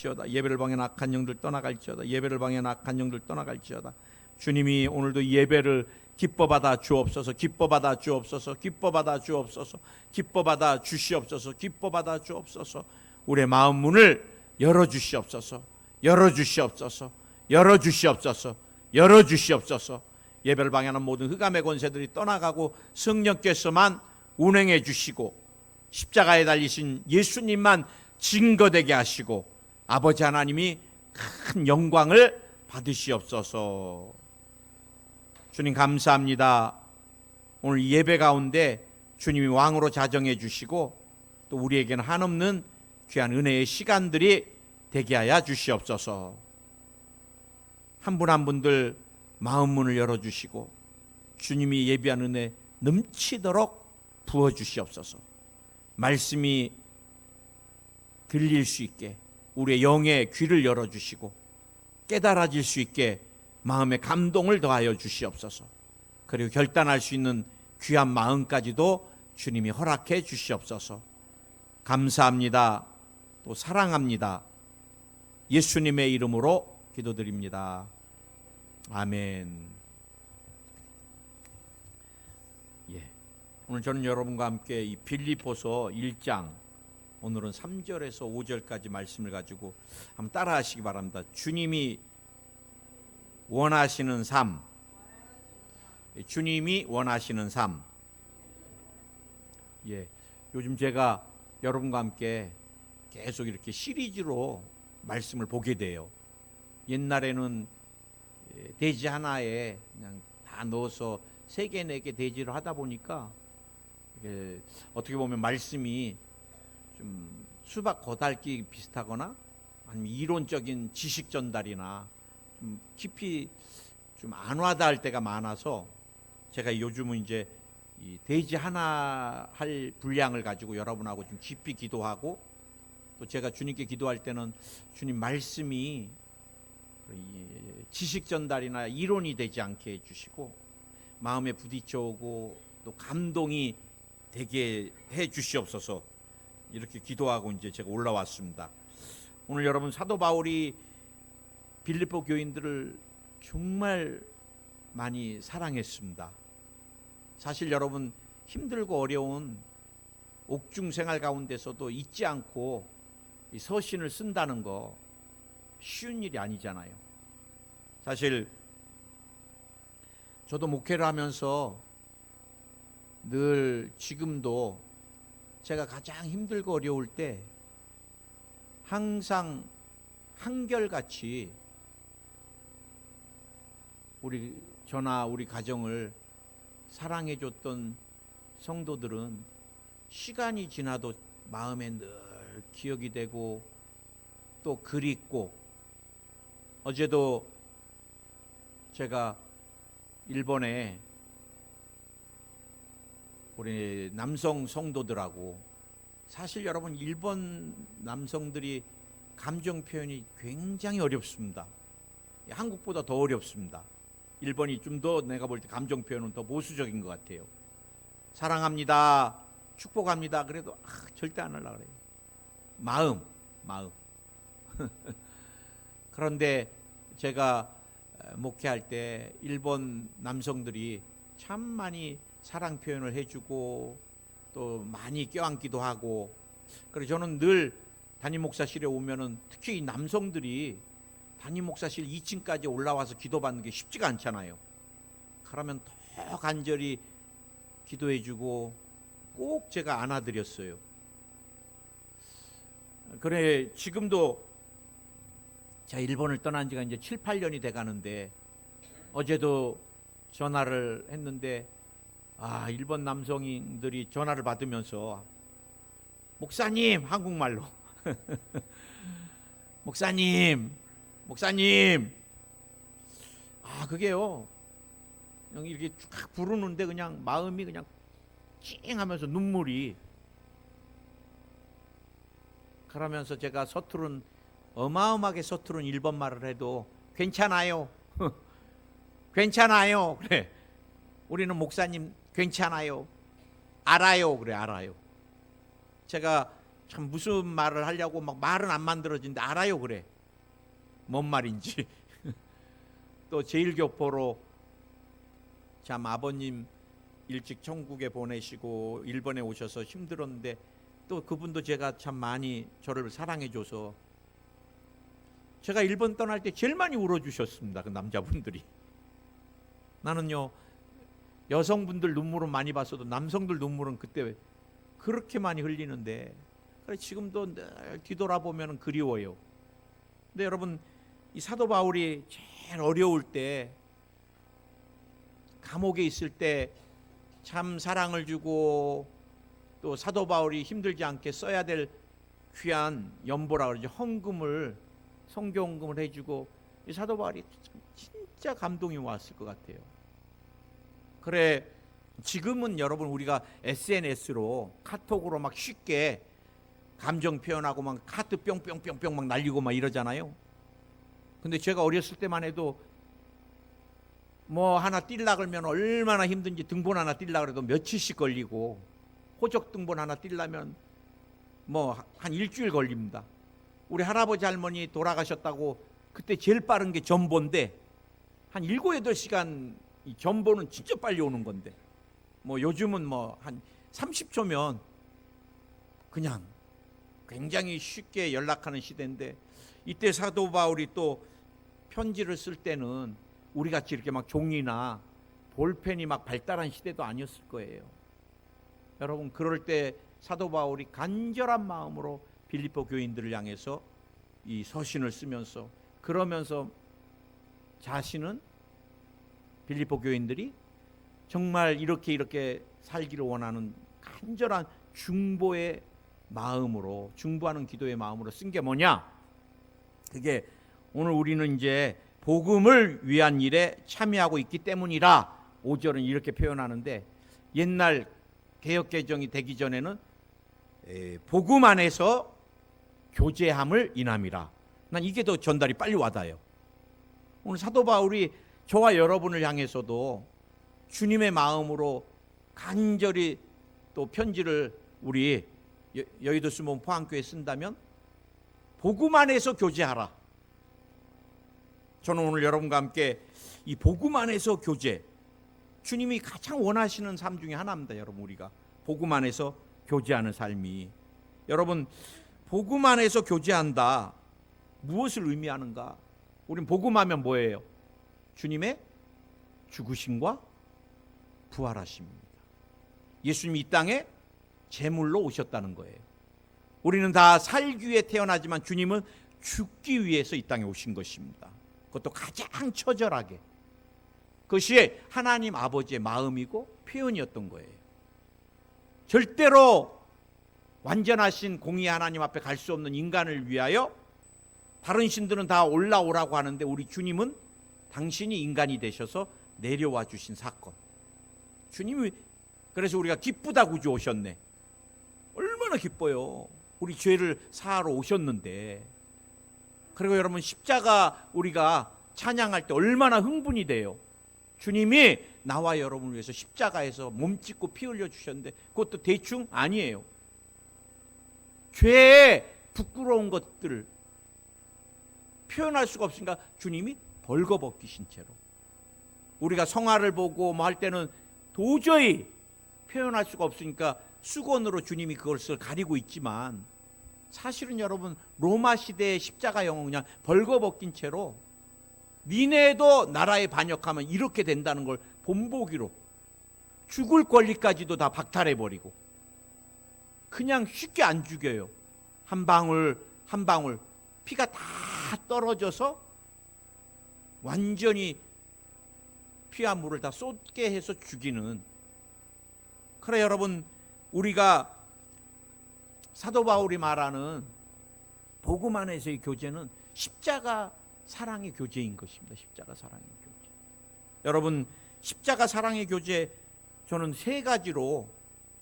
떠나갈지어다. 예배를 방해하는 악한 영들 떠나갈지어다. 예배를 방해하는 악한 영들 떠나갈지어다. 주님이 오늘도 예배를 기뻐받아 주옵소서. 기뻐받아 주옵소서. 기뻐받아 주옵소서. 기뻐받아 주시옵소서. 기뻐받아 주옵소서. 우리의 마음 문을 열어주시옵소서. 열어주시옵소서. 열어주시옵소서. 열어주시옵소서. 예배를 방해하는 모든 흑암의 권세들이 떠나가고 성령께서만 운행해 주시고 십자가에 달리신 예수님만 증거되게 하시고 아버지 하나님이 큰 영광을 받으시옵소서. 주님 감사합니다. 오늘 예배 가운데 주님이 왕으로 자정해 주시고 또 우리에게는 한없는 귀한 은혜의 시간들이 되게 하여 주시옵소서. 한 분 한 분들 마음 문을 열어주시고 주님이 예비한 은혜 넘치도록 부어주시옵소서. 말씀이 들릴 수 있게 우리의 영의 귀를 열어주시고 깨달아질 수 있게 마음의 감동을 더하여 주시옵소서. 그리고 결단할 수 있는 귀한 마음까지도 주님이 허락해 주시옵소서. 감사합니다. 또 사랑합니다. 예수님의 이름으로 기도드립니다. 아멘. 예. 오늘 저는 여러분과 함께 이 빌립보서 1장 오늘은 3절에서 5절까지 말씀을 가지고 한번 따라하시기 바랍니다. 주님이 원하시는 삶. 주님이 원하시는 삶. 예. 요즘 제가 여러분과 함께 계속 이렇게 시리즈로 말씀을 보게 돼요. 옛날에는 대지 하나에 그냥 다 넣어서 3개, 4개 대지를 하다 보니까 어떻게 보면 말씀이 좀 수박 거달기 비슷하거나 아니면 이론적인 지식 전달이나 좀 깊이 좀 안 와닿을 때가 많아서 제가 요즘은 이제 이 대지 하나 할 분량을 가지고 여러분하고 좀 깊이 기도하고 또 제가 주님께 기도할 때는 주님 말씀이 지식 전달이나 이론이 되지 않게 해주시고 마음에 부딪혀오고 또 감동이 되게 해 주시옵소서. 이렇게 기도하고 이제 제가 올라왔습니다. 오늘 여러분 사도 바울이 빌립보 교인들을 정말 많이 사랑했습니다. 사실 여러분 힘들고 어려운 옥중 생활 가운데서도 잊지 않고 이 서신을 쓴다는 거 쉬운 일이 아니잖아요. 사실 저도 목회를 하면서 늘 지금도 제가 가장 힘들고 어려울 때 항상 한결같이 저나 우리 가정을 사랑해줬던 성도들은 시간이 지나도 마음에 늘 기억이 되고 또 그립고, 어제도 제가 일본에 우리 남성 성도들하고, 사실 여러분 일본 남성들이 감정 표현이 굉장히 어렵습니다. 한국보다 더 어렵습니다. 일본이 좀 더 내가 볼 때 감정 표현은 더 보수적인 것 같아요. 사랑합니다, 축복합니다 그래도 절대 안 하려고 그래요. 마음 그런데 제가 목회할 때 일본 남성들이 참 많이 사랑 표현을 해주고 또 많이 껴안기도 하고, 그래서 저는 늘 담임 목사실에 오면은 특히 이 남성들이 담임 목사실 2층까지 올라와서 기도받는 게 쉽지가 않잖아요. 그러면 더 간절히 기도해주고 꼭 제가 안아드렸어요. 그래 지금도 제가 일본을 떠난 지가 이제 7, 8년이 돼 가는데 어제도 전화를 했는데 일본 남성들이 전화를 받으면서 목사님, 한국말로 목사님 그게요 그냥 이렇게 쫙 부르는데 그냥 마음이 그냥 찡하면서 눈물이, 그러면서 제가 어마어마하게 서투른 일본말을 해도 괜찮아요 괜찮아요 그래, 우리는 목사님 괜찮아요, 알아요 그래, 알아요. 제가 참 무슨 말을 하려고 막 말은 안 만들어지는데 알아요. 그래 뭔 말인지. 또 제일교포로 참 아버님 일찍 천국에 보내시고 일본에 오셔서 힘들었는데 또 그분도 제가 참 많이 저를 사랑해줘서 제가 일본 떠날 때 제일 많이 울어주셨습니다. 그 남자분들이. 나는요 여성분들 눈물은 많이 봤어도 남성들 눈물은 그때 그렇게 많이 흘리는데 그래 지금도 늘 뒤돌아보면 그리워요. 근데 여러분 이 사도 바울이 제일 어려울 때 감옥에 있을 때 참 사랑을 주고 또 사도 바울이 힘들지 않게 써야 될 귀한 연보라 그러죠. 헌금을 성교헌금을 해주고 이 사도 바울이 진짜 감동이 왔을 것 같아요. 그래 지금은 여러분 우리가 SNS로 카톡으로 막 쉽게 감정 표현하고 막 카트 뿅뿅뿅뿅 막 날리고 막 이러잖아요. 근데 제가 어렸을 때만 해도 뭐 하나 뛸라 그러면 얼마나 힘든지 등본 하나 뛸라 그래도 며칠씩 걸리고 호적 등본 하나 뛸라면 뭐 한 일주일 걸립니다. 우리 할아버지 할머니 돌아가셨다고 그때 제일 빠른 게 전보인데 한 7, 8시간 이 전보는 진짜 빨리 오는 건데 뭐 요즘은 뭐 한 30초면 그냥 굉장히 쉽게 연락하는 시대인데 이때 사도 바울이 또 편지를 쓸 때는 우리같이 이렇게 막 종이나 볼펜이 막 발달한 시대도 아니었을 거예요. 여러분 그럴 때 사도 바울이 간절한 마음으로 빌립보 교인들을 향해서 이 서신을 쓰면서 그러면서 자신은 빌립보 교인들이 정말 이렇게 살기를 원하는 간절한 중보의 마음으로 중보하는 기도의 마음으로 쓴 게 뭐냐? 그게 오늘 우리는 이제 복음을 위한 일에 참여하고 있기 때문이라 5절은 이렇게 표현하는데 옛날 개역개정이 되기 전에는 복음 안에서 교제함을 인함이라. 난 이게 더 전달이 빨리 와닿아요. 오늘 사도 바울이 저와 여러분을 향해서도 주님의 마음으로 간절히 또 편지를 우리 여의도 수문 포항교회에 쓴다면 복음 안에서 교제하라. 저는 오늘 여러분과 함께 이 복음 안에서 교제, 주님이 가장 원하시는 삶 중에 하나입니다. 여러분 우리가 복음 안에서 교제하는 삶이 여러분 복음 안에서 교제한다. 무엇을 의미하는가? 우린 복음하면 뭐예요? 주님의 죽으심과 부활하심입니다. 예수님이 이 땅에 제물로 오셨다는 거예요. 우리는 다 살기 위해 태어나지만 주님은 죽기 위해서 이 땅에 오신 것입니다. 그것도 가장 처절하게. 그것이 하나님 아버지의 마음이고 표현이었던 거예요. 절대로 완전하신 공의 하나님 앞에 갈 수 없는 인간을 위하여 다른 신들은 다 올라오라고 하는데 우리 주님은 당신이 인간이 되셔서 내려와 주신 사건. 주님이 그래서 우리가 기쁘다 구주 오셨네. 얼마나 기뻐요. 우리 죄를 사하러 오셨는데. 그리고 여러분 십자가 우리가 찬양할 때 얼마나 흥분이 돼요. 주님이 나와 여러분을 위해서 십자가에서 몸 찢고 피 흘려 주셨는데 그것도 대충 아니에요. 죄의 부끄러운 것들을 표현할 수가 없으니까 주님이 벌거벗기신 채로 우리가 성화를 보고 뭐 할 때는 도저히 표현할 수가 없으니까 수건으로 주님이 그것을 가리고 있지만 사실은 여러분 로마 시대의 십자가 영은 그냥 벌거벗긴 채로 니네도 나라에 반역하면 이렇게 된다는 걸 본보기로 죽을 권리까지도 다 박탈해버리고 그냥 쉽게 안 죽여요. 한 방울 한 방울 피가 다 떨어져서 완전히 피와 물을 다 쏟게 해서 죽이는. 그래 여러분 우리가 사도 바울이 말하는 복음 안에서의 교제는 십자가 사랑의 교제인 것입니다. 십자가 사랑의 교제. 여러분 십자가 사랑의 교제 저는 세 가지로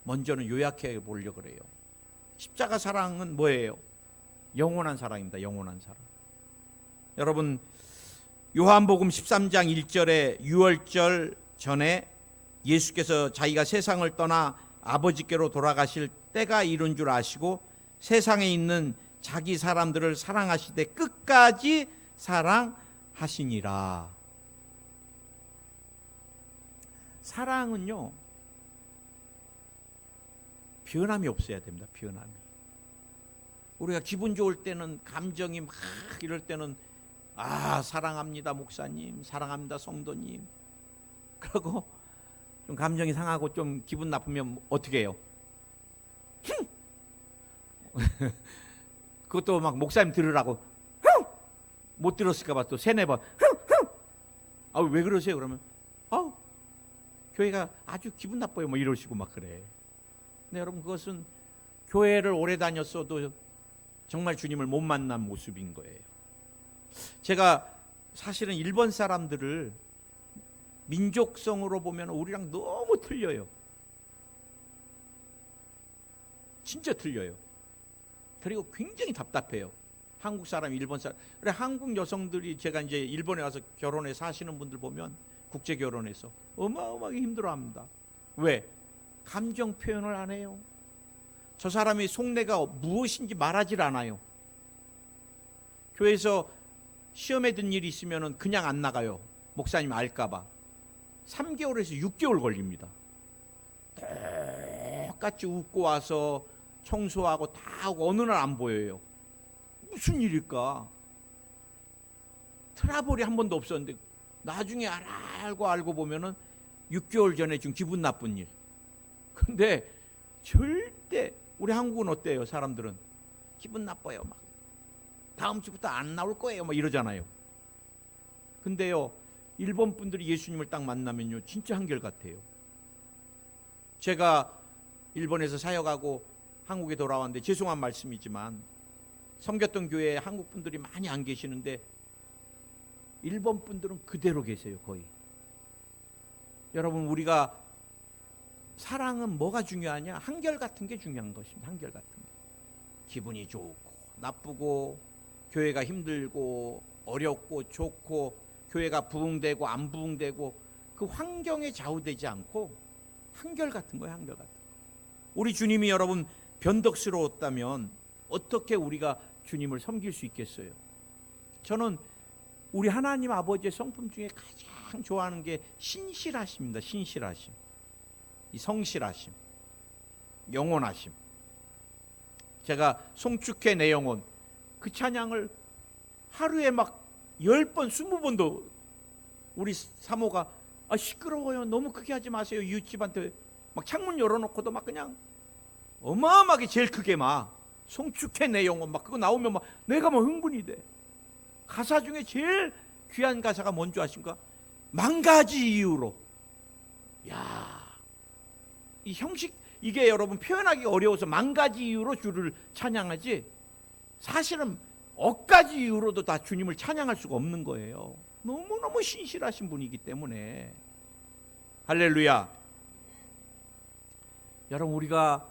먼저는 요약해 보려고 그래요. 십자가 사랑은 뭐예요? 영원한 사랑입니다. 영원한 사랑. 여러분 요한복음 13장 1절에 유월절 전에 예수께서 자기가 세상을 떠나 아버지께로 돌아가실 때가 이른 줄 아시고 세상에 있는 자기 사람들을 사랑하시되 끝까지 사랑하시니라. 사랑은요, 변함이 없어야 됩니다. 변함이. 우리가 기분 좋을 때는, 감정이 막 이럴 때는 사랑합니다 목사님, 사랑합니다 성도님. 그러고 좀 감정이 상하고 좀 기분 나쁘면 어떻게 해요? 그것도 막 목사님 들으라고 못 들었을까 봐 또 세네 번. 왜 그러세요? 그러면 교회가 아주 기분 나빠요 뭐 이러시고 막 그래. 근데 여러분, 그것은 교회를 오래 다녔어도 정말 주님을 못 만난 모습인 거예요. 제가 사실은 일본 사람들을 민족성으로 보면 우리랑 너무 틀려요. 진짜 틀려요. 그리고 굉장히 답답해요. 한국 사람, 일본 사람. 그래, 한국 여성들이, 제가 이제 일본에 와서 결혼해 사시는 분들 보면 국제 결혼해서 어마어마하게 힘들어합니다. 왜? 감정 표현을 안 해요. 저 사람의 속내가 무엇인지 말하질 않아요. 교회에서 시험에 든 일이 있으면 그냥 안 나가요. 목사님 알까봐. 3개월에서 6개월 걸립니다. 똑같이 웃고 와서 청소하고 다 하고 어느 날 안 보여요. 무슨 일일까? 트러블이 한 번도 없었는데 나중에 알고 보면은 6개월 전에 지금 기분 나쁜 일. 근데 절대, 우리 한국은 어때요? 사람들은 기분 나빠요. 막 다음 주부터 안 나올 거예요. 막 이러잖아요. 근데요, 일본 분들이 예수님을 딱 만나면요, 진짜 한결같아요. 제가 일본에서 사역하고 한국에 돌아왔는데, 죄송한 말씀이지만 섬겼던 교회에 한국 분들이 많이 안 계시는데 일본 분들은 그대로 계세요. 거의. 여러분, 우리가 사랑은 뭐가 중요하냐? 한결같은 게 중요한 것입니다. 한결같은 게. 기분이 좋고 나쁘고, 교회가 힘들고 어렵고 좋고, 교회가 부흥되고 안 부흥되고, 그 환경에 좌우되지 않고 한결같은 거예요. 한결같은 거. 우리 주님이 여러분 변덕스러웠다면 어떻게 우리가 주님을 섬길 수 있겠어요? 저는 우리 하나님 아버지의 성품 중에 가장 좋아하는 게 신실하심입니다. 신실하심. 이 성실하심, 영원하심. 제가 송축해 내 영혼, 그 찬양을 하루에 막 10번, 20번도 우리 사모가 시끄러워요, 너무 크게 하지 마세요, 이웃집한테 막 창문 열어놓고도 막 그냥 어마어마하게 제일 크게 막 송축해 내 영혼 막 그거 나오면 막 내가 막 흥분이 돼. 가사 중에 제일 귀한 가사가 뭔지 아십니까? 만 가지 이유로. 이 형식, 이게 여러분 표현하기 어려워서 만 가지 이유로 주를 찬양하지, 사실은 억가지 이유로도 다 주님을 찬양할 수가 없는 거예요. 너무너무 신실하신 분이기 때문에. 할렐루야. 여러분, 우리가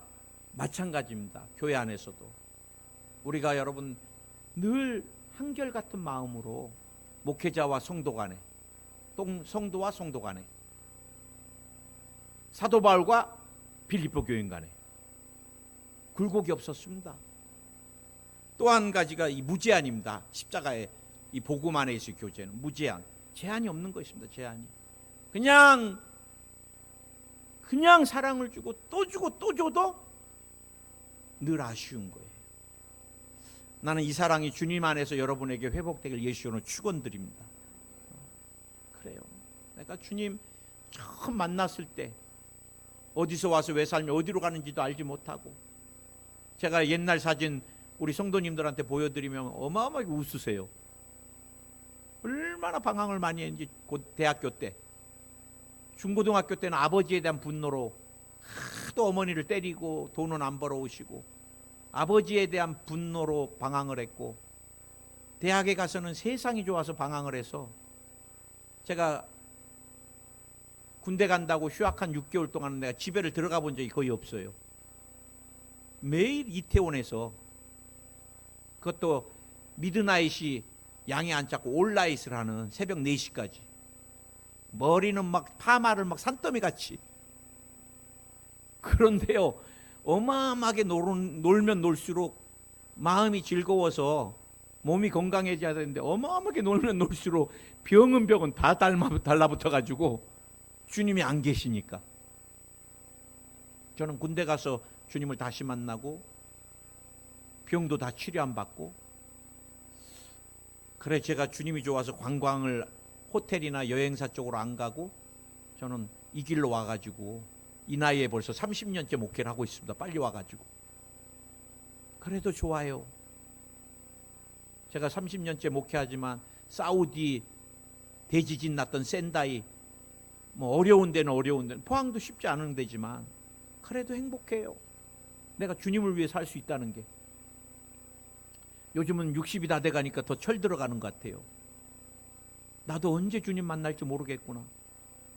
마찬가지입니다. 교회 안에서도 우리가 여러분 늘 한결같은 마음으로 목회자와 성도 간에, 성도와 성도 간에, 사도 바울과 빌립보 교인 간에 굴곡이 없었습니다. 또 한 가지가 이 무제한입니다. 십자가의 이 복음 안에 있을 교제는 무제한, 제한이 없는 것입니다. 제한이. 그냥 사랑을 주고 또 줘도 늘 아쉬운 거예요. 나는 이 사랑이 주님 안에서 여러분에게 회복되길 예수로 축원드립니다. 그래요. 내가 주님 처음 만났을 때 어디서 와서 왜 살며 어디로 가는지도 알지 못하고, 제가 옛날 사진 우리 성도님들한테 보여드리면 어마어마하게 웃으세요. 얼마나 방황을 많이 했는지. 곧 대학교 때, 중고등학교 때는 아버지에 대한 분노로 하도 어머니를 때리고 돈은 안 벌어오시고 아버지에 대한 분노로 방황을 했고, 대학에 가서는 세상이 좋아서 방황을 해서, 제가 군대 간다고 휴학한 6개월 동안은 내가 집에를 들어가 본 적이 거의 없어요. 매일 이태원에서, 그것도 미드나잇이 양이 안 잡고 올라잇을 하는 새벽 4시까지, 머리는 막 파마를 막 산더미 같이. 그런데요, 어마어마하게 놀면 놀수록 마음이 즐거워서 몸이 건강해져야 되는데 어마어마하게 놀면 놀수록 병은 다 달라붙어 가지고 주님이 안 계시니까. 저는 군대 가서 주님을 다시 만나고 병도 다 치료 안 받고, 그래 제가 주님이 좋아서 관광을 호텔이나 여행사 쪽으로 안 가고 저는 이 길로 와가지고 이 나이에 벌써 30년째 목회를 하고 있습니다. 빨리 와가지고. 그래도 좋아요. 제가 30년째 목회하지만 사우디 대지진 났던 센다이, 뭐 어려운 데는 포항도 쉽지 않은 데지만 그래도 행복해요. 내가 주님을 위해 살 수 있다는 게. 요즘은 60이 다 돼가니까 더 철 들어가는 것 같아요. 나도 언제 주님 만날지 모르겠구나.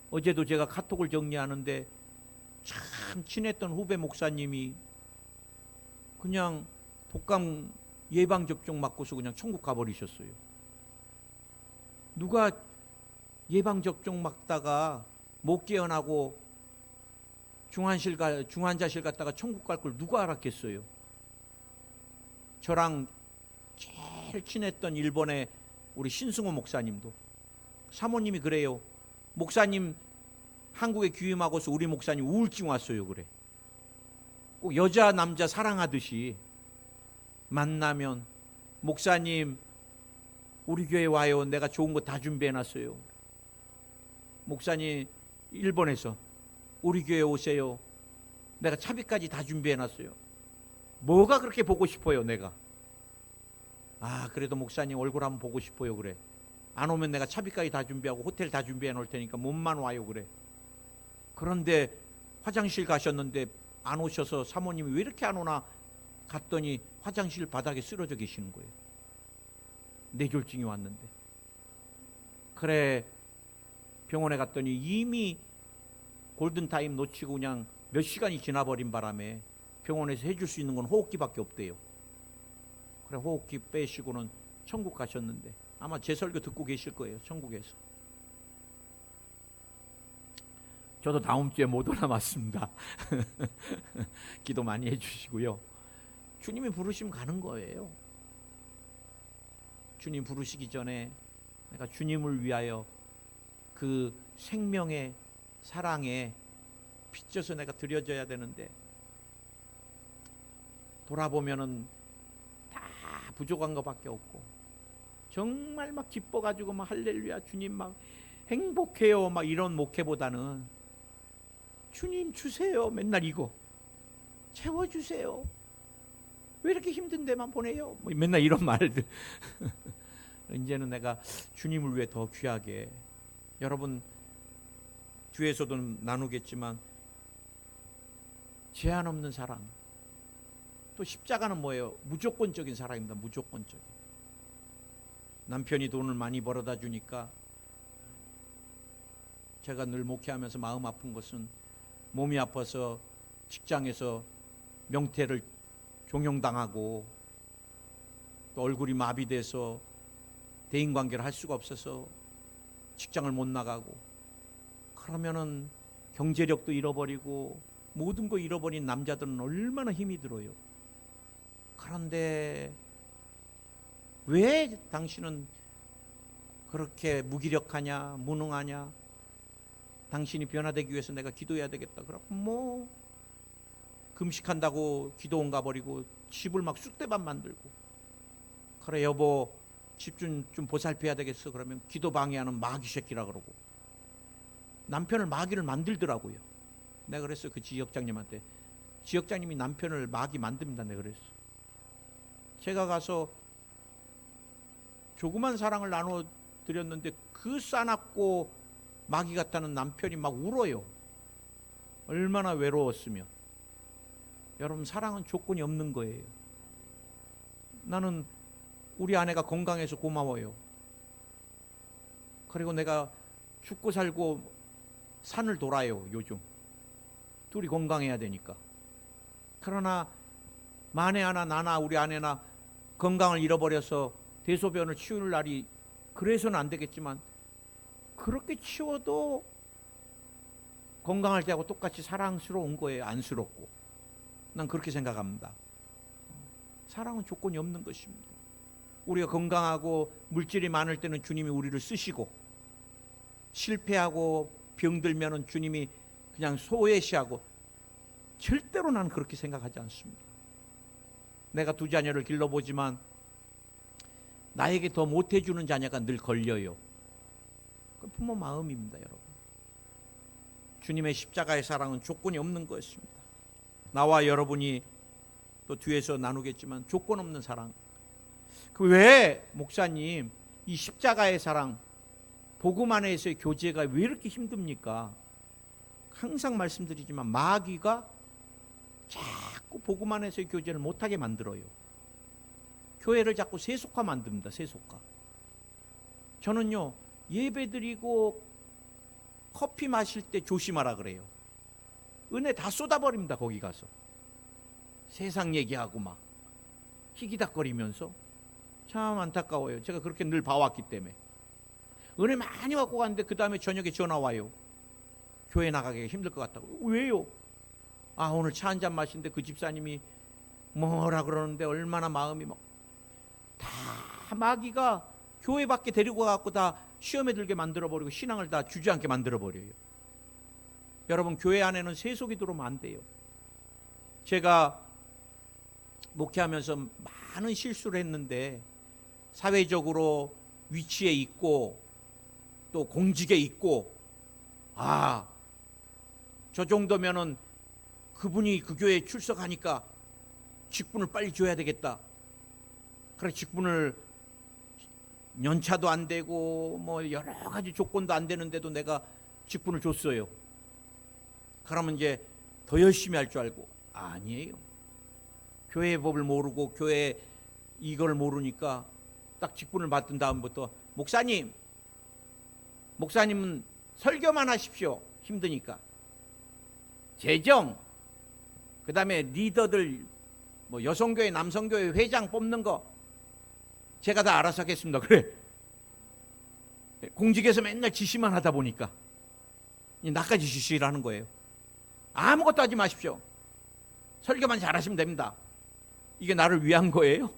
어제도 제가 카톡을 정리하는데 참 친했던 후배 목사님이 그냥 독감 예방접종 맞고서 그냥 천국 가버리셨어요. 누가 예방접종 맞다가 못 깨어나고 중환자실 갔다가 천국 갈 걸 누가 알았겠어요. 저랑 제일 친했던 일본의 우리 신승호 목사님도, 사모님이 그래요. 목사님 한국에 귀임하고서 우리 목사님 우울증 왔어요. 그래. 꼭 여자 남자 사랑하듯이 만나면 목사님 우리 교회 와요. 내가 좋은 거 다 준비해놨어요. 목사님 일본에서 우리 교회 오세요. 내가 차비까지 다 준비해놨어요. 뭐가 그렇게 보고 싶어요 내가. 그래도 목사님 얼굴 한번 보고 싶어요. 그래. 안 오면 내가 차비까지 다 준비하고 호텔 다 준비해 놓을 테니까 몸만 와요. 그래. 그런데 화장실 가셨는데 안 오셔서 사모님이 왜 이렇게 안 오나 갔더니 화장실 바닥에 쓰러져 계시는 거예요. 뇌졸중이 왔는데. 그래 병원에 갔더니 이미 골든타임 놓치고 그냥 몇 시간이 지나버린 바람에 병원에서 해줄 수 있는 건 호흡기밖에 없대요. 그래 호흡기 빼시고는 천국 가셨는데 아마 제 설교 듣고 계실 거예요. 천국에서. 저도 다음 주에 못 오나 맞습니다. 기도 많이 해주시고요. 주님이 부르시면 가는 거예요. 주님 부르시기 전에 내가 주님을 위하여 그 생명의 사랑에 빚져서 내가 드려져야 되는데, 돌아보면은 다 부족한 것밖에 없고 정말 막 기뻐가지고 막 할렐루야 주님 막 행복해요 막 이런 목회보다는 주님 주세요 맨날 이거 채워주세요 왜 이렇게 힘든 데만 보내요 뭐 맨날 이런 말들. 이제는 내가 주님을 위해 더 귀하게, 여러분 뒤에서도 나누겠지만 제한 없는 사랑, 또 십자가는 뭐예요? 무조건적인 사랑입니다. 무조건적인. 남편이 돈을 많이 벌어다 주니까 제가 늘 목회하면서 마음 아픈 것은 몸이 아파서 직장에서 명태를 종용당하고 또 얼굴이 마비돼서 대인관계를 할 수가 없어서 직장을 못 나가고, 그러면은 경제력도 잃어버리고 모든 거 잃어버린 남자들은 얼마나 힘이 들어요. 그런데 왜 당신은 그렇게 무기력하냐, 무능하냐, 당신이 변화되기 위해서 내가 기도해야 되겠다. 그러고 뭐 금식한다고 기도원 가버리고 집을 막 쑥대밭 만들고, 그래 여보 집 좀 보살펴야 되겠어. 그러면 기도 방해하는 마귀 새끼라 그러고 남편을 마귀를 만들더라고요. 내가 그랬어요. 그 지역장님한테. 지역장님이 남편을 마귀 만듭니다. 내가 그랬어. 제가 가서 조그만 사랑을 나눠드렸는데 그 싸납고 마귀 같다는 남편이 막 울어요. 얼마나 외로웠으면. 여러분 사랑은 조건이 없는 거예요. 나는 우리 아내가 건강해서 고마워요. 그리고 내가 죽고 살고 산을 돌아요. 요즘 둘이 건강해야 되니까. 그러나 만에 하나 나나 우리 아내나 건강을 잃어버려서 대소변을 치울 날이, 그래서는 안 되겠지만 그렇게 치워도 건강할 때하고 똑같이 사랑스러운 거예요. 안쓰럽고 난 그렇게 생각합니다. 사랑은 조건이 없는 것입니다. 우리가 건강하고 물질이 많을 때는 주님이 우리를 쓰시고, 실패하고 병들면은 주님이 그냥 소외시하고, 절대로 나는 그렇게 생각하지 않습니다. 내가 두 자녀를 길러보지만 나에게 더 못해주는 자녀가 늘 걸려요. 그 부모 마음입니다, 여러분. 주님의 십자가의 사랑은 조건이 없는 것입니다. 나와 여러분이 또 뒤에서 나누겠지만 조건 없는 사랑. 그 왜 목사님 이 십자가의 사랑, 복음 안에서의 교제가 왜 이렇게 힘듭니까? 항상 말씀드리지만 마귀가 자꾸 복음 안에서의 교제를 못하게 만들어요. 교회를 자꾸 세속화 만듭니다. 세속화. 저는요, 예배드리고 커피 마실 때 조심하라 그래요. 은혜 다 쏟아버립니다. 거기 가서 세상 얘기하고 막 희기닥거리면서. 참 안타까워요. 제가 그렇게 늘 봐왔기 때문에. 은혜 많이 갖고 갔는데 그 다음에 저녁에 전화 와요. 교회 나가기가 힘들 것 같다고. 왜요? 아, 오늘 차 한잔 마시는데 그 집사님이 뭐라 그러는데 얼마나 마음이 막. 다 마귀가 교회 밖에 데리고 가갖고 다 시험에 들게 만들어버리고 신앙을 다 주저앉게 만들어버려요. 여러분, 교회 안에는 세속이 들어오면 안 돼요. 제가 목회하면서 많은 실수를 했는데, 사회적으로 위치에 있고 또 공직에 있고, 아, 저 정도면은 그분이 그 교회에 출석하니까 직분을 빨리 줘야 되겠다. 그래, 직분을 연차도 안 되고 뭐 여러 가지 조건도 안 되는데도 내가 직분을 줬어요. 그러면 이제 더 열심히 할 줄 알고. 아니에요. 교회의 법을 모르고 교회 이걸 모르니까 딱 직분을 받은 다음부터 목사님은 설교만 하십시오. 힘드니까. 재정, 그 다음에 리더들, 뭐 여성교회 남성교회 회장 뽑는 거 제가 다 알아서 하겠습니다. 그래. 공직에서 맨날 지시만 하다 보니까 나까지 지시를 하는 거예요. 아무것도 하지 마십시오. 설교만 잘하시면 됩니다. 이게 나를 위한 거예요?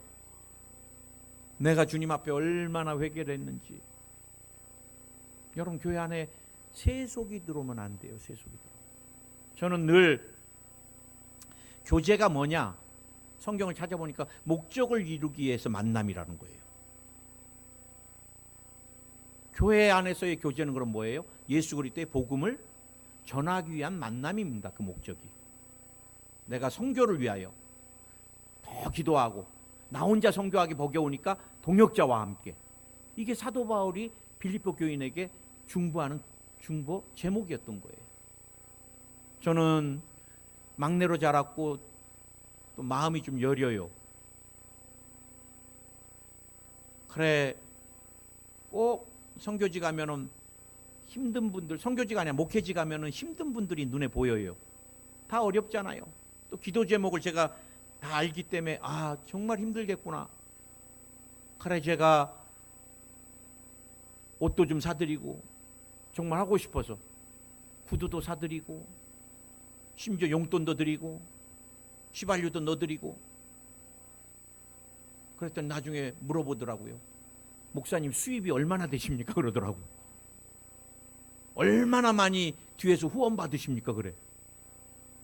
내가 주님 앞에 얼마나 회개를 했는지. 여러분, 교회 안에 세속이 들어오면 안 돼요. 세속이 들어오면. 저는 늘 교제가 뭐냐, 성경을 찾아보니까 목적을 이루기 위해서 만남이라는 거예요. 교회 안에서의 교제는 그럼 뭐예요? 예수 그리스도의 복음을 전하기 위한 만남입니다. 그 목적이. 내가 선교를 위하여 더 기도하고, 나 혼자 선교하기 버거우니까 동역자와 함께. 이게 사도 바울이 빌립보 교인에게 중보하는 중보 제목이었던 거예요. 저는 막내로 자랐고 또 마음이 좀 여려요. 그래, 꼭 선교지 가면은 힘든 분들, 선교지가 아니라 목회지 가면은 힘든 분들이 눈에 보여요. 다 어렵잖아요. 또 기도 제목을 제가 다 알기 때문에, 아, 정말 힘들겠구나. 그래, 제가 옷도 좀 사드리고, 정말 하고 싶어서 구두도 사드리고, 심지어 용돈도 드리고, 휘발유도 넣어드리고. 그랬더니 나중에 물어보더라고요. 목사님 수입이 얼마나 되십니까? 그러더라고. 얼마나 많이 뒤에서 후원 받으십니까? 그래.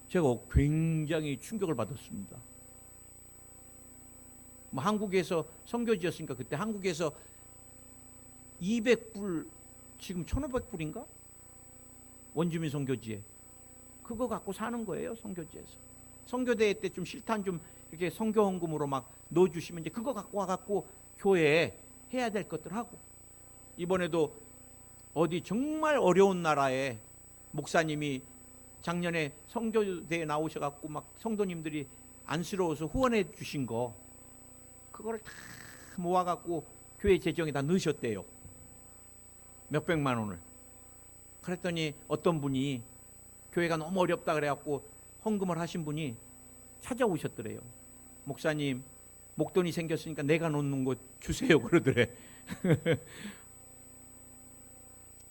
제가 굉장히 충격을 받았습니다. 뭐 한국에서 선교지였으니까 그때 한국에서 200불, 지금 1,500불인가? 원주민 선교지에. 그거 갖고 사는 거예요, 선교지에서. 선교대회 때 좀 실탄 좀 이렇게 선교헌금으로 막 넣어주시면 이제 그거 갖고 와갖고 교회에 해야 될 것들 하고. 이번에도 어디 정말 어려운 나라에 목사님이 작년에 선교대회 나오셔갖고 막 성도님들이 안쓰러워서 후원해 주신 거, 그거를 다 모아갖고 교회 재정에 다 넣으셨대요. 몇백만 원을. 그랬더니 어떤 분이 교회가 너무 어렵다 그래갖고 헌금을 하신 분이 찾아오셨더래요. 목사님, 목돈이 생겼으니까 내가 놓는 거 주세요. 그러더래.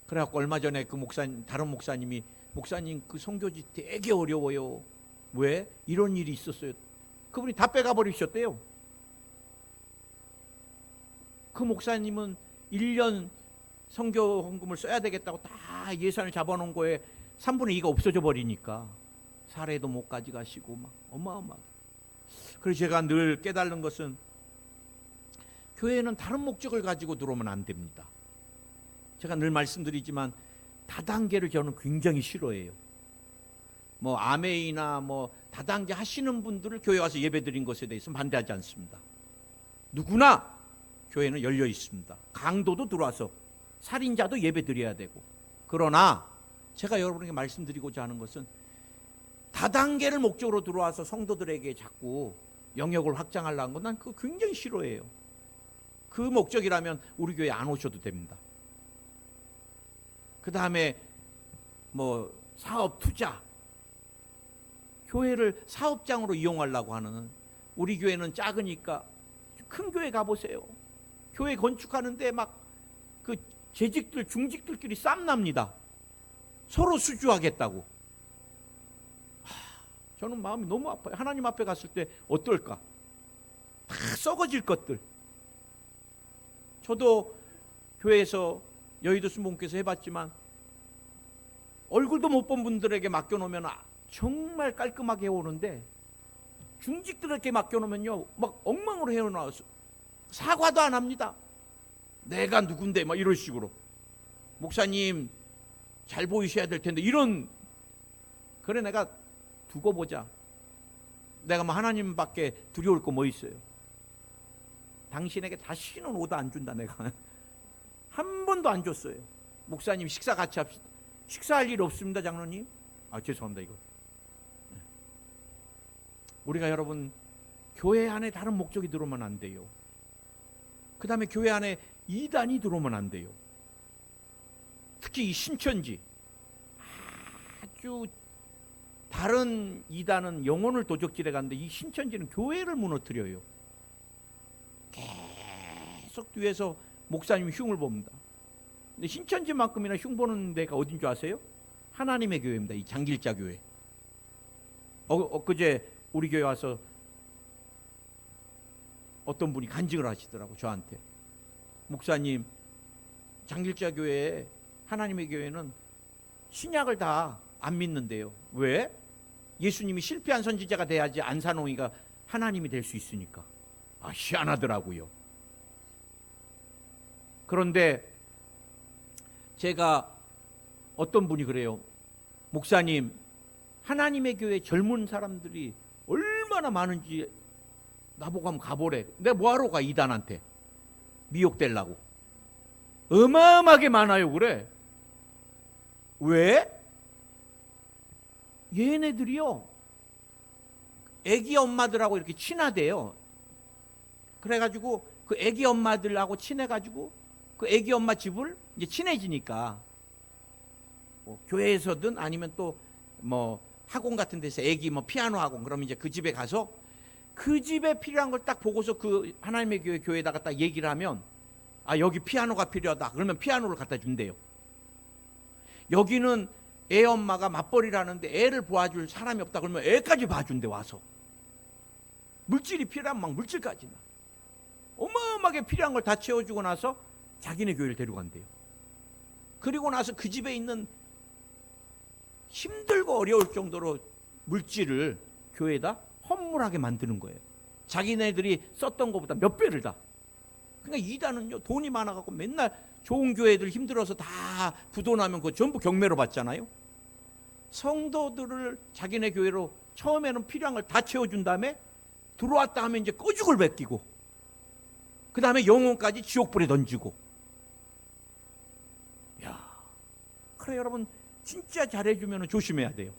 그래갖고 얼마 전에 그 목사님, 다른 목사님이, 목사님 그 선교지 되게 어려워요. 왜? 이런 일이 있었어요. 그분이 다 빼가 버리셨대요. 그 목사님은 1년 선교 헌금을 써야 되겠다고 다 예산을 잡아놓은 거에 3분의 2가 없어져 버리니까 사례도 못 가져가시고 막 어마어마하게. 그래서 제가 늘 깨달은 것은 교회는 다른 목적을 가지고 들어오면 안 됩니다. 제가 늘 말씀드리지만 다단계를 저는 굉장히 싫어해요. 뭐 아메이나 뭐 다단계 하시는 분들을 교회 와서 예배드린 것에 대해서 반대하지 않습니다. 누구나 교회는 열려 있습니다. 강도도 들어와서 살인자도 예배드려야 되고. 그러나 제가 여러분에게 말씀드리고자 하는 것은 다단계를 목적으로 들어와서 성도들에게 자꾸 영역을 확장하려는 건 난 그거 굉장히 싫어해요. 그 목적이라면 우리 교회 안 오셔도 됩니다. 그 다음에 뭐 사업 투자, 교회를 사업장으로 이용하려고 하는, 우리 교회는 작으니까 큰 교회 가보세요. 교회 건축하는데 막 그 재직들 중직들끼리 쌈납니다. 서로 수주하겠다고. 저는 마음이 너무 아파요. 하나님 앞에 갔을 때 어떨까? 다 썩어질 것들. 저도 교회에서 여의도 순복음교회에서 해봤지만 얼굴도 못 본 분들에게 맡겨놓으면 정말 깔끔하게 해오는데 중직들에게 맡겨놓으면요 막 엉망으로 해놓아서 사과도 안 합니다. 내가 누군데 막 이런 식으로. 목사님 잘 보이셔야 될 텐데 이런. 그래 내가 두고 보자. 내가 뭐 하나님밖에 두려울 거 뭐 있어요. 당신에게 다시는 옷 안 준다 내가. 한 번도 안 줬어요. 목사님 식사 같이 합시다. 식사할 일 없습니다 장로님. 아 죄송합니다 이거. 우리가 여러분 교회 안에 다른 목적이 들어오면 안 돼요. 그 다음에 교회 안에 이단이 들어오면 안 돼요. 특히 이 신천지 아주 다른 이단은 영혼을 도적질해 가는데 이 신천지는 교회를 무너뜨려요. 계속 뒤에서 목사님 흉을 봅니다. 근데 신천지만큼이나 흉 보는 데가 어딘 줄 아세요? 하나님의 교회입니다. 이 장길자 교회. 엊그제 우리 교회 와서 어떤 분이 간증을 하시더라고 저한테. 목사님 장길자 교회에 하나님의 교회는 신약을 다 안 믿는데요. 왜? 예수님이 실패한 선지자가 돼야지 안산홍이가 하나님이 될 수 있으니까. 아 희한하더라고요. 그런데 제가 어떤 분이 그래요. 목사님 하나님의 교회 젊은 사람들이 얼마나 많은지 나보고 한번 가보래. 내가 뭐하러 가 이단한테. 미혹되려고. 어마어마하게 많아요 그래. 왜? 얘네들이요 애기 엄마들하고 이렇게 친하대요. 그래가지고 그 애기 엄마들하고 친해가지고 그 애기 엄마 집을 이제 친해지니까 뭐 교회에서든 아니면 또 뭐 학원 같은 데서 애기 뭐 피아노 학원 그러면 이제 그 집에 가서 그 집에 필요한 걸 딱 보고서 그 하나님의 교회에다가 딱 얘기를 하면 아 여기 피아노가 필요하다 그러면 피아노를 갖다 준대요. 여기는 애 엄마가 맞벌이를 하는데 애를 봐줄 사람이 없다 그러면 애까지 봐준대 와서. 물질이 필요하면 막 물질까지나 어마어마하게 필요한 걸 다 채워주고 나서 자기네 교회를 데려간대요. 그리고 나서 그 집에 있는 힘들고 어려울 정도로 물질을 교회에다 헌물하게 만드는 거예요. 자기네들이 썼던 것보다 몇 배를 다. 그러니까 이단은요 돈이 많아갖고 맨날 좋은 교회들 힘들어서 다 부도나면 그거 전부 경매로 받잖아요. 성도들을 자기네 교회로 처음에는 필요한 걸 다 채워준 다음에 들어왔다 하면 이제 꺼죽을 베끼고 그 다음에 영혼까지 지옥불에 던지고. 야, 그래 여러분 진짜 잘해주면 조심해야 돼요.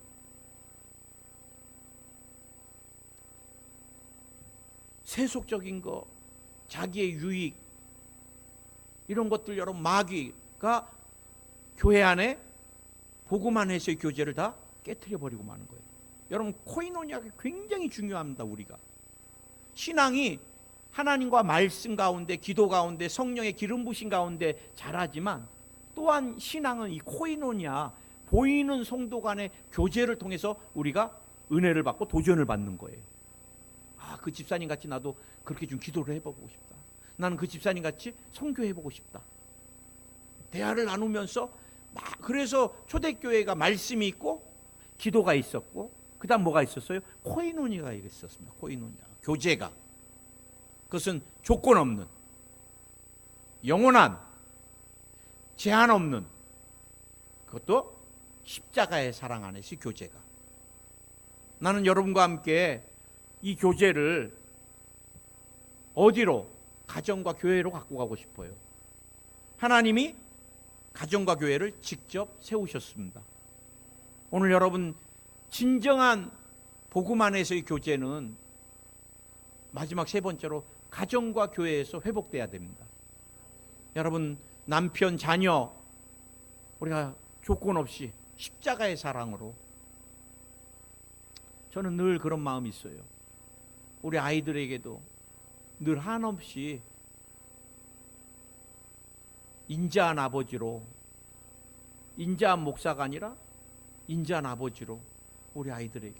세속적인 거, 자기의 유익 이런 것들 여러분 마귀가 교회 안에 복음 안에서의 교제를 다 깨트려 버리고 마는 거예요. 여러분 코이노니아가 굉장히 중요합니다. 우리가 신앙이 하나님과 말씀 가운데 기도 가운데 성령의 기름 부신 가운데 잘하지만 또한 신앙은 이 코이노니아 보이는 성도 간의 교제를 통해서 우리가 은혜를 받고 도전을 받는 거예요. 아, 그 집사님 같이 나도 그렇게 좀 기도를 해보고 싶다. 나는 그 집사님 같이 선교해보고 싶다. 대화를 나누면서 그래서 초대교회가 말씀이 있고 기도가 있었고, 그 다음 뭐가 있었어요? 코이노니가 있었습니다. 코이노니아, 교제가. 그것은 조건 없는, 영원한, 제한 없는, 그것도 십자가의 사랑 안에서 교제가. 나는 여러분과 함께 이 교제를 어디로? 가정과 교회로 갖고 가고 싶어요. 하나님이 가정과 교회를 직접 세우셨습니다. 오늘 여러분, 진정한 복음 안에서의 교제는 마지막 세 번째로 가정과 교회에서 회복돼야 됩니다. 여러분, 남편, 자녀, 우리가 조건 없이 십자가의 사랑으로, 저는 늘 그런 마음이 있어요. 우리 아이들에게도 늘 한없이 인자한 아버지로, 인자한 목사가 아니라 인자한 아버지로 우리 아이들에게,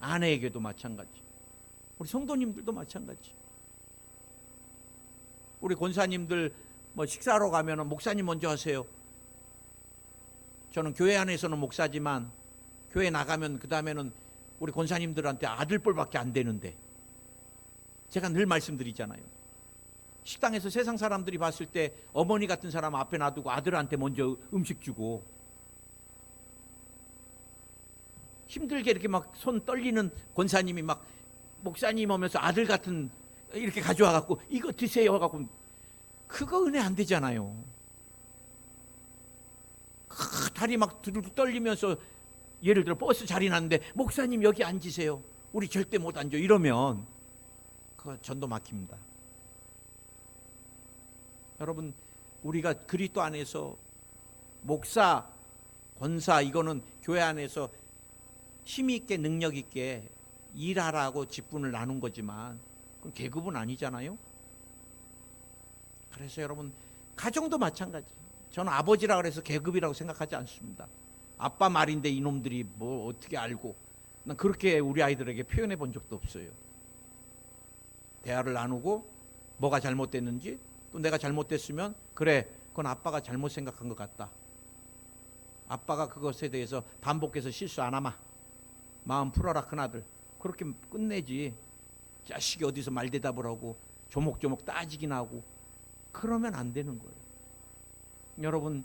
아내에게도 마찬가지, 우리 성도님들도 마찬가지. 우리 권사님들 뭐 식사하러 가면은 목사님 먼저 하세요. 저는 교회 안에서는 목사지만 교회 나가면 그 다음에는 우리 권사님들한테 아들뻘밖에 안 되는데, 제가 늘 말씀드리잖아요. 식당에서 세상 사람들이 봤을 때 어머니 같은 사람 앞에 놔두고 아들한테 먼저 음식 주고, 힘들게 이렇게 막 손 떨리는 권사님이 막 목사님 오면서 아들 같은 이렇게 가져와 갖고 이거 드세요 하고, 그거 은혜 안 되잖아요. 다리 막 두둑 떨리면서 예를 들어 버스 자리 났는데 목사님 여기 앉으세요, 우리 절대 못 앉아, 이러면 그거 전도 막힙니다. 여러분, 우리가 그리스도 안에서 목사, 권사, 이거는 교회 안에서 힘이 있게 능력 있게 일하라고 직분을 나눈 거지만 그건 계급은 아니잖아요. 그래서 여러분, 가정도 마찬가지. 저는 아버지라 그래서 계급이라고 생각하지 않습니다. 아빠 말인데 이놈들이 뭐 어떻게 알고, 난 그렇게 우리 아이들에게 표현해 본 적도 없어요. 대화를 나누고 뭐가 잘못됐는지, 또 내가 잘못됐으면 그래, 그건 아빠가 잘못 생각한 것 같다, 아빠가 그것에 대해서 반복해서 실수 안 하마, 마음 풀어라 큰아들, 그렇게 끝내지. 자식이 어디서 말대답을 하고 조목조목 따지긴 하고 그러면 안 되는 거예요. 여러분,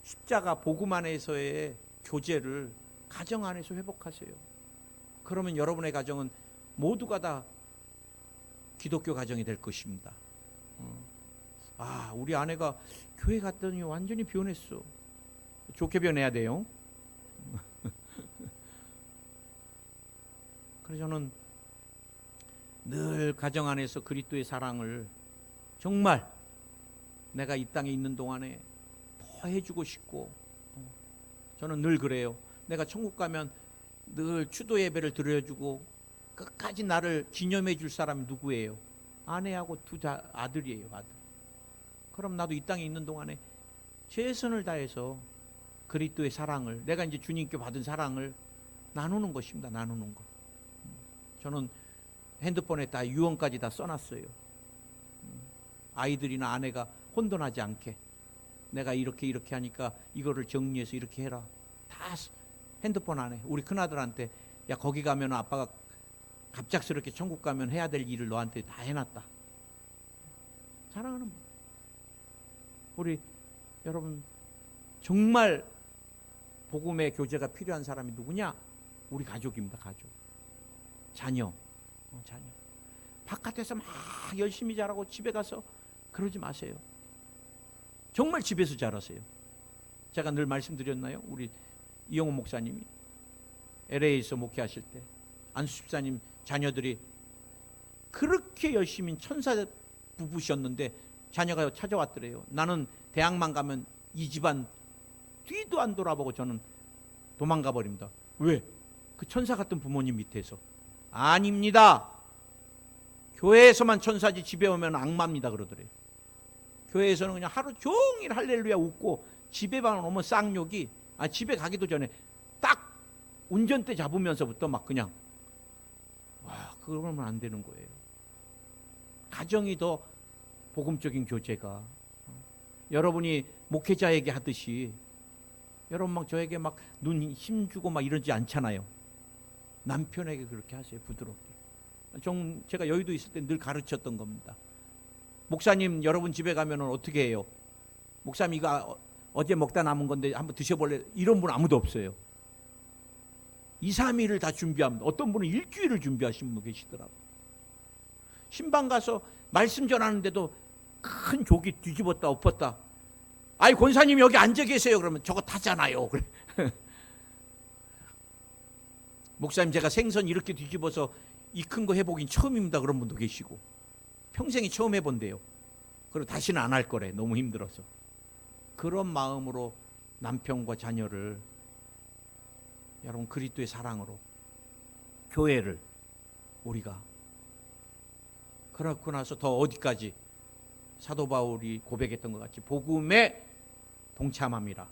십자가 복음 안에서의 교제를 가정 안에서 회복하세요. 그러면 여러분의 가정은 모두가 다 기독교 가정이 될 것입니다. 아, 우리 아내가 교회 갔더니 완전히 변했어. 좋게 변해야 돼요. 그래서 저는 늘 가정 안에서 그리스도의 사랑을 정말 내가 이 땅에 있는 동안에 더 해주고 싶고, 저는 늘 그래요. 내가 천국 가면 늘 추도 예배를 드려주고 끝까지 나를 기념해 줄 사람이 누구예요? 아내하고 두 아들이에요, 아들. 그럼 나도 이 땅에 있는 동안에 최선을 다해서 그리스도의 사랑을, 내가 이제 주님께 받은 사랑을 나누는 것입니다. 나누는 것. 저는 핸드폰에 다 유언까지 다 써놨어요. 아이들이나 아내가 혼돈하지 않게, 내가 이렇게 하니까 이거를 정리해서 이렇게 해라, 다 핸드폰 안에. 우리 큰아들한테, 야 거기 가면 아빠가 갑작스럽게 천국 가면 해야 될 일을 너한테 다 해놨다. 사랑하는 분. 우리 여러분, 정말 복음의 교제가 필요한 사람이 누구냐? 우리 가족입니다. 가족. 자녀. 자녀. 바깥에서 막 열심히 자라고 집에 가서 그러지 마세요. 정말 집에서 자라세요. 제가 늘 말씀드렸나요? 우리 이영호 목사님이 LA에서 목회하실 때 안수 집사님 자녀들이 그렇게 열심히 천사 부부셨는데 자녀가 찾아왔더래요. 나는 대학만 가면 이 집안 뒤도 안 돌아보고 저는 도망가 버립니다. 왜? 그 천사 같은 부모님 밑에서. 아닙니다. 교회에서만 천사지 집에 오면 악마입니다 그러더래요. 교회에서는 그냥 하루 종일 할렐루야 웃고 집에만 오면 쌍욕이, 집에 가기도 전에 딱 운전대 잡으면서부터 막 그냥 그러면 안 되는 거예요. 가정이 더 복음적인 교제가, 여러분이 목회자에게 하듯이 여러분 막 저에게 막 눈 힘주고 막 이러지 않잖아요. 남편에게 그렇게 하세요. 부드럽게. 제가 여의도 있을 때 늘 가르쳤던 겁니다. 목사님 여러분 집에 가면은 어떻게 해요? 목사님 이거 어제 먹다 남은 건데 한번 드셔볼래? 이런 분 아무도 없어요. 2, 3일을 다 준비합니다. 어떤 분은 일주일을 준비하신 분 계시더라고요. 신방 가서 말씀 전하는데도 큰 조기 뒤집었다 엎었다. 아이 권사님 여기 앉아 계세요. 그러면 저거 타잖아요. 그래. 목사님 제가 생선 이렇게 뒤집어서 이 큰 거 해보긴 처음입니다. 그런 분도 계시고, 평생에 처음 해본대요. 그리고 다시는 안 할 거래. 너무 힘들어서. 그런 마음으로 남편과 자녀를, 여러분 그리스도의 사랑으로 교회를 우리가, 그렇고 나서 더 어디까지 사도 바울이 고백했던 것 같이 복음에 동참함이라.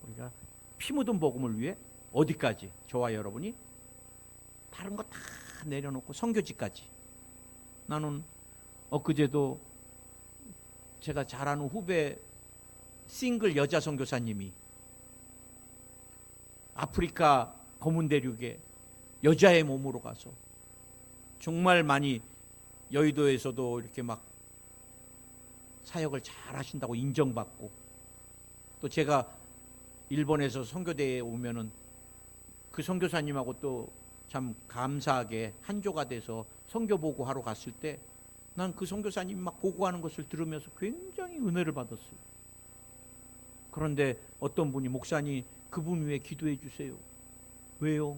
우리가 피 묻은 복음을 위해 어디까지, 저와 여러분이 다른 거 다 내려놓고 선교지까지. 나는 엊그제도 제가 잘 아는 후배 싱글 여자 선교사님이 아프리카 검은 대륙에 여자의 몸으로 가서 정말 많이 여의도에서도 이렇게 막 사역을 잘 하신다고 인정받고, 또 제가 일본에서 선교대에 오면은 그 선교사님하고 또 참 감사하게 한조가 돼서 선교 보고하러 갔을 때 난 그 선교사님이 막 보고하는 것을 들으면서 굉장히 은혜를 받았어요. 그런데 어떤 분이 목사님 그분 위해 기도해 주세요. 왜요?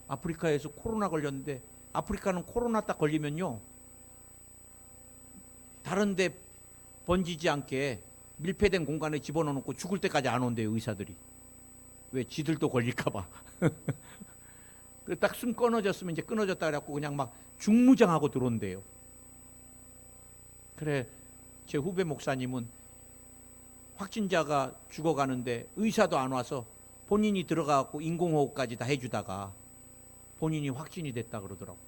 아프리카에서 코로나 걸렸는데, 아프리카는 코로나 딱 걸리면요 다른 데 번지지 않게 밀폐된 공간에 집어넣고 죽을 때까지 안 온대요, 의사들이. 왜? 지들도 걸릴까 봐. 딱 숨 끊어졌으면 이제 끊어졌다 그래갖고 그냥 막 중무장하고 들어온대요. 그래, 제 후배 목사님은 확진자가 죽어가는데 의사도 안 와서 본인이 들어가갖고 인공호흡까지 다 해주다가 본인이 확진이 됐다 그러더라고.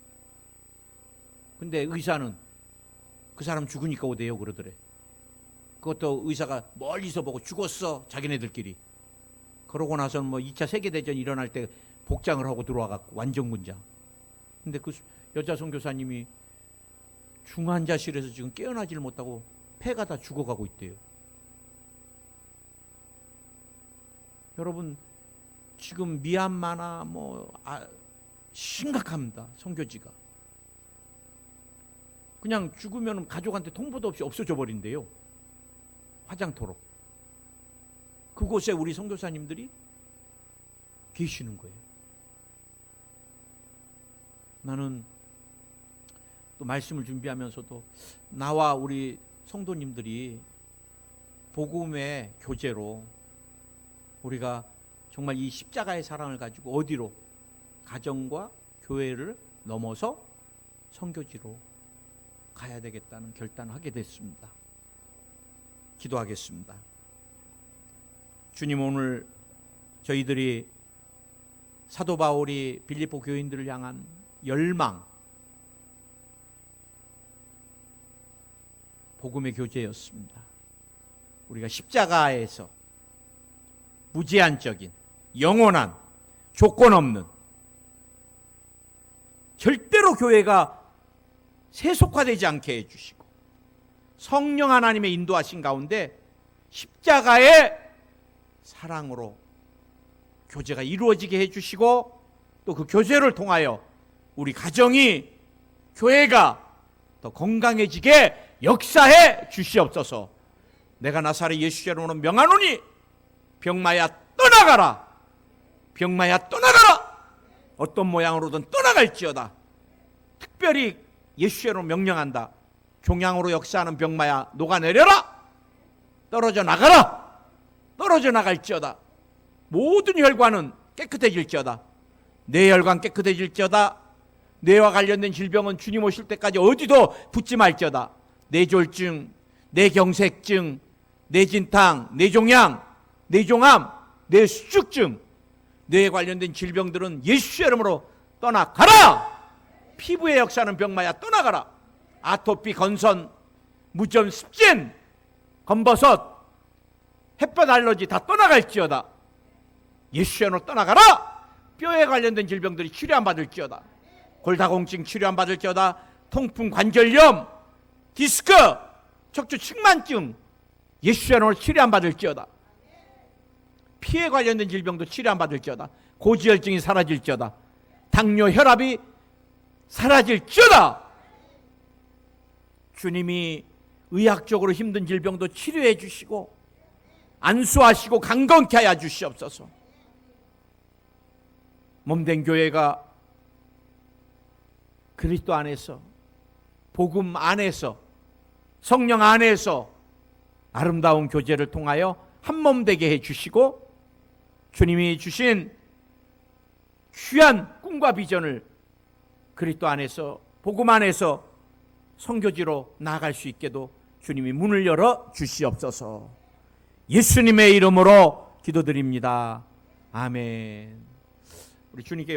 근데 의사는 그 사람 죽으니까 오대요 그러더래. 그것도 의사가 멀리서 보고 죽었어 자기네들끼리. 그러고 나서는 뭐 2차 세계대전이 일어날 때 복장을 하고 들어와갖고 완전 군장. 근데 그 여자 선교사님이 중환자실에서 지금 깨어나지를 못하고 폐가 다 죽어가고 있대요. 여러분 지금 미얀마나 심각합니다. 선교지가. 그냥 죽으면 가족한테 통보도 없이 없어져 버린대요. 화장토로. 그곳에 우리 선교사님들이 계시는 거예요. 나는 또 말씀을 준비하면서도 나와 우리 성도님들이 복음의 교제로 우리가 정말 이 십자가의 사랑을 가지고 어디로, 가정과 교회를 넘어서 선교지로 가야 되겠다는 결단을 하게 됐습니다. 기도하겠습니다. 주님, 오늘 저희들이 사도 바울이 빌립보 교인들을 향한 열망, 복음의 교제였습니다. 우리가 십자가에서 무제한적인, 영원한, 조건 없는, 절대로 교회가 세속화되지 않게 해주시고 성령 하나님의 인도하신 가운데 십자가의 사랑으로 교제가 이루어지게 해주시고, 또 그 교제를 통하여 우리 가정이, 교회가 더 건강해지게 역사해 주시옵소서. 내가 나사렛 예수 이름으로 명하노니 병마야 떠나가라. 병마야 떠나가라. 어떤 모양으로든 떠나갈지어다. 특별히 예수 이름으로 명령한다. 종양으로 역사하는 병마야 녹아내려라. 떨어져 나가라. 떨어져 나갈지어다. 모든 혈관은 깨끗해질지어다. 내 혈관 깨끗해질지어다. 뇌와 관련된 질병은 주님 오실 때까지 어디도 붙지 말지어다. 뇌졸중, 뇌경색증, 뇌진탕, 뇌종양, 뇌종암, 뇌수축증, 뇌에 관련된 질병들은 예수 이름으로 떠나가라. 피부에 역사하는 병마야 떠나가라. 아토피, 건선, 무좀, 습진, 검버섯, 햇볕 알러지 다 떠나갈지어다. 예수 이름으로 떠나가라. 뼈에 관련된 질병들이 치료 안 받을지어다. 골다공증 치료 안 받을지어다. 통풍, 관절염, 디스크, 척추 측만증 예수 이름으로 치료 안 받을지어다. 피에 관련된 질병도 치료 안 받을지어다. 고지혈증이 사라질지어다. 당뇨, 혈압이 사라질지어다. 주님이 의학적으로 힘든 질병도 치료해 주시고 안수하시고 강건케 하여 주시옵소서. 몸된 교회가 그리스도 안에서, 복음 안에서, 성령 안에서 아름다운 교제를 통하여 한몸 되게 해주시고 주님이 주신 귀한 꿈과 비전을 그리스도 안에서, 복음 안에서 선교지로 나아갈 수 있게도 주님이 문을 열어 주시옵소서. 예수님의 이름으로 기도드립니다. 아멘. 우리 주님께